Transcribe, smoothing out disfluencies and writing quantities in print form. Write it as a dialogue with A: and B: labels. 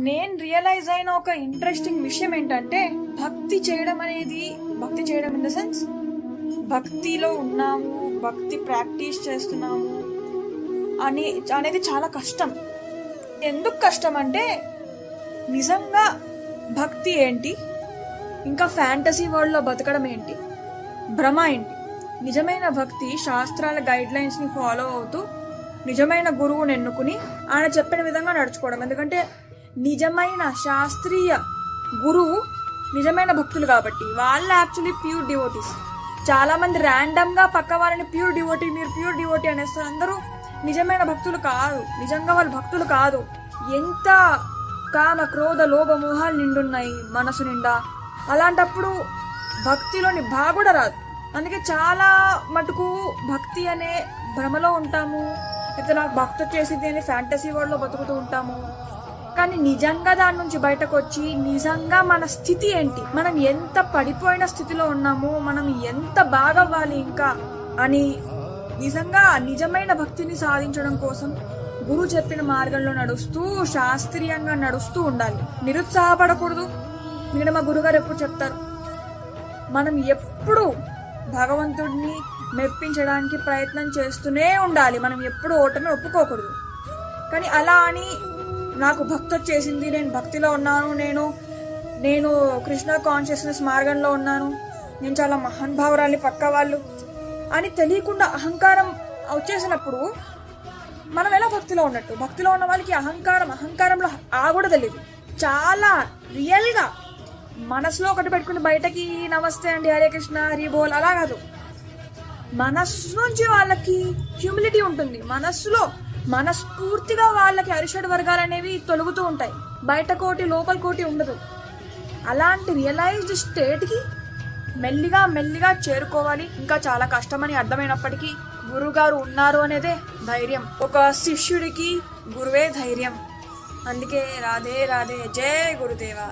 A: నేను రియలైజ్ అయిన ఒక ఇంట్రెస్టింగ్ విషయం ఏంటంటే భక్తి చేయడం ఇన్ ద సెన్స్ భక్తిలో ఉన్నాము, భక్తి ప్రాక్టీస్ చేస్తున్నాము అనేది చాలా కష్టం. ఎందుకు కష్టం అంటే నిజంగా భక్తి ఏంటి, ఇంకా ఫ్యాంటసీ వరల్డ్లో బతకడం ఏంటి, భ్రమ ఏంటి. నిజమైన భక్తి శాస్త్రాల గైడ్ లైన్స్ని ఫాలో అవుతూ నిజమైన గురువుని ఎన్నుకుని ఆయన చెప్పిన విధంగా నడుచుకోవడం. ఎందుకంటే నిజమైన శాస్త్రీయ గురువు నిజమైన భక్తులు కాబట్టి వాళ్ళు యాక్చువల్లీ ప్యూర్ డివోటీస్. చాలా మంది ర్యాండమ్ గా పక్క వాళ్ళని ప్యూర్ డివోటీ అనేస్తారు. అందరూ నిజమైన భక్తులు కాదు, నిజంగా వాళ్ళు భక్తులు కాదు. ఎంత కామ క్రోధ లోభ మోహాలు నిండున్నాయి మనసు నిండా. అలాంటప్పుడు భక్తిలోని బాగుడ రాదు. అందుకే చాలా మటుకు భక్తి అనే భ్రమలో ఉంటాము, లేకపోతే నాకు భక్తి వచ్చేసింది అని ఫ్యాంటసీ వరల్డ్ లో బతుకుతూ ఉంటాము. కానీ నిజంగా దాని నుంచి బయటకు వచ్చి నిజంగా మన స్థితి ఏంటి, మనం ఎంత పడిపోయిన స్థితిలో ఉన్నాము, మనం ఎంత బాగవ్వాలి ఇంకా అని నిజంగా నిజమైన భక్తిని సాధించడం కోసం గురువు చెప్పిన మార్గంలో నడుస్తూ శాస్త్రీయంగా నడుస్తూ ఉండాలి. నిరుత్సాహపడకూడదు. ఎందుకంటే మా గురుగారు ఎప్పుడు చెప్తారు, మనం ఎప్పుడు భగవంతుడిని మెప్పించడానికి ప్రయత్నం చేస్తూనే ఉండాలి, మనం ఎప్పుడు ఓటమి ఒప్పుకోకూడదు. కానీ అలా అని నాకు భక్తి వచ్చేసింది, నేను భక్తిలో ఉన్నాను, నేను కృష్ణ కాన్షియస్నెస్ మార్గంలో ఉన్నాను, నేను చాలా మహానుభావురాలి పక్క వాళ్ళు అని తెలియకుండా అహంకారం వచ్చేసినప్పుడు మనం ఎలా భక్తిలో ఉన్నట్టు? భక్తిలో ఉన్న వాళ్ళకి అహంకారంలో కూడా తెలియదు. చాలా రియల్గా మనసులో ఒకటి పెట్టుకుని బయటకి నమస్తే అండి హరే కృష్ణ హరి బోల్ అలా కాదు. మనస్సు నుంచి వాళ్ళకి హ్యూమిలిటీ ఉంటుంది. మనస్ఫూర్తిగా వాళ్ళకి అరిషడ్ వర్గాలు అనేవి తొలుగుతూ ఉంటాయి. బయట కోటి లోపల కోటి ఉండదు. అలాంటి రియలైజ్డ్ స్టేట్కి మెల్లిగా చేరుకోవాలి. ఇంకా చాలా కష్టమని అర్థమైనప్పటికీ గురువుగారు ఉన్నారు అనేదే ధైర్యం. ఒక శిష్యుడికి గురువే ధైర్యం. అందుకే రాధే రాధే, జై గురుదేవా.